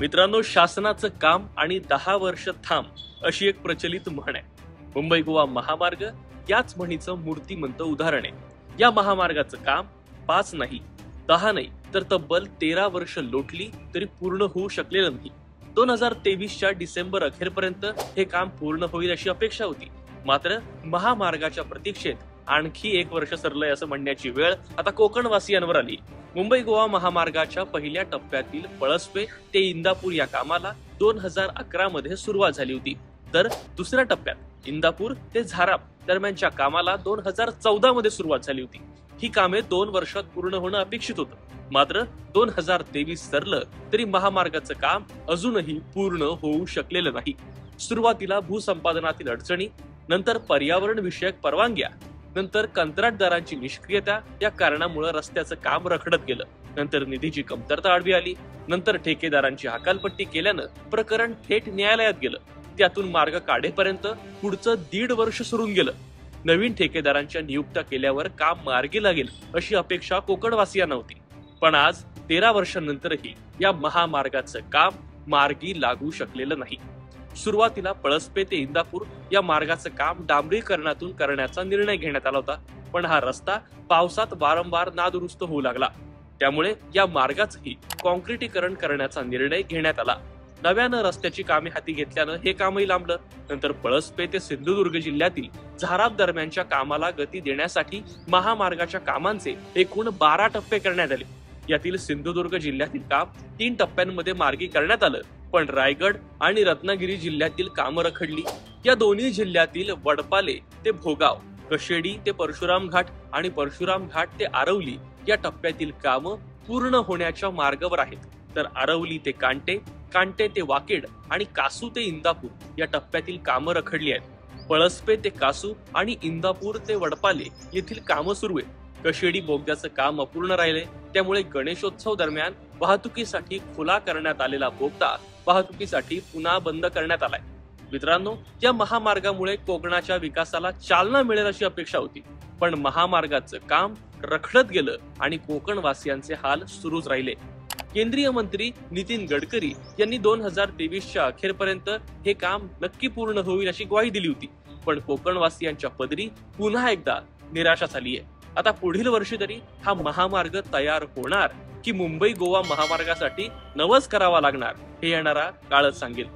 मित्रांनो, शासनाचं काम आणि 10 वर्ष थांब अशी एक प्रचलित म्हण आहे. मुंबई गोवा महामार्ग याच म्हणीचं मूर्तिमंत उदाहरण आहे. या महामार्गाचं काम 5 नाही, 10 नाही, तर तब्बल 13 वर्ष लोटली तरी पूर्ण होऊ शकलेलं नाही. 2023च्या डिसेंबर अखेरपर्यंत हे काम पूर्ण होईल अशी अपेक्षा होती. मात्र महामार्गाच्या प्रतीक्षेत आणखी 1 वर्ष सरलंय असं म्हणण्याची वेळ आता कोकणवासियांवर आली. मुंबई गोवा महामार्गाच्या पहिल्या टप्प्यातील पळसपे ते इंदापूर या कामाला 2011 मध्ये सुरुवात झाली होती. तर दुसऱ्या टप्प्यात इंदापूर ते झाराप दरम्यानच्या कामाला 2014 मध्ये सुरुवात झाली होती. ही कामे 2 वर्षात पूर्ण होणं अपेक्षित होतं. मात्र 2023 सरलं तरी महामार्गाचं काम अजूनही पूर्ण होऊ शकलेलं नाही. सुरुवातीला भूसंपादनातील अडचणी, नंतर पर्यावरण विषयक परवानग्या, नंतर कंत्राटदारांची निष्क्रियता या कारणामुळे रस्त्याचं काम रखडत गेलं. नंतर निधीची कमतरता आडवी आली. नंतर ठेकेदारांची हकालपट्टी केल्यानं प्रकरण थेट न्यायालयात गेलं. त्यातून मार्ग काढेपर्यंत पुढचं 1.5 वर्ष सुरून गेलं. नवीन ठेकेदारांच्या नियुक्त्या केल्यावर काम मार्गी लागेल अशी अपेक्षा कोकणवासियांना होती. पण आज 13 वर्षांनंतरही या महामार्गाचं काम मार्गी लागू शकलेलं नाही. सुरुवातीला पळसपे ते इंदापूर या मार्गाचं काम डांबरीकरणातून करण्याचा निर्णय घेण्यात आला होता. पण हा रस्ता पावसात वारंवार नादुरुस्त होऊ लागला. त्यामुळे या मार्गाचंही कॉन्क्रिटीकरण करण्याचा निर्णय घेण्यात आला. नव्यानं रस्त्याची कामे हाती घेतल्यानं हे कामही लांबलं. नंतर पळसपे ते सिंधुदुर्ग जिल्ह्यातील झाराप दरम्यानच्या कामाला गती देण्यासाठी महामार्गाच्या कामांचे एकूण 12 टप्पे करण्यात आले. यातील सिंधुदुर्ग जिल्ह्यातील काम 3 टप्प्यांमध्ये मार्गी करण्यात आलं. पण रायगड आणि रत्नागिरी जिल्ह्यातील कामं रखडली. या दोन्ही जिल्ह्यातील वडपाले ते भोगाव, कशेडी ते परशुराम घाट आणि परशुराम घाट ते आरवली या टप्प्यातील कामं पूर्ण होण्याच्या मार्गावर आहेत. तर आरवली ते कांटे, कांटे ते वाकेड आणि कासू ते इंदापूर या टप्प्यातील कामं रखडली आहेत. पळसपे ते कासू आणि इंदापूर ते वडपाले येथील कामं सुरू आहेत. कशेडी बोगद्याचं काम अपूर्ण राहिले. त्यामुळे गणेशोत्सव दरम्यान वाहतुकीसाठी खुला करण्यात आलेला बोगदा वाहतुकीसाठी पुन्हा बंद करण्यात आलाय. मित्रांनो, या महामार्गामुळे कोकणाच्या विकासाला चालना मिळेल अशी अपेक्षा होती. पण महामार्गाचं काम रखडत गेलं आणि कोकणवासियांचे हाल सुरूच राहिले. केंद्रीय मंत्री नितीन गडकरी यांनी 2023च्या अखेरपर्यंत हे काम नक्की पूर्ण होईल अशी ग्वाही दिली होती. पण कोकणवासियांच्या पदरी पुन्हा एकदा निराशा झाली आहे. आता पुढील वर्षी तरी हा महामार्ग तयार होणार की मुंबई गोवा महामार्गासाठी नवस करावा लागणार हे येणारा काळच सांगेल.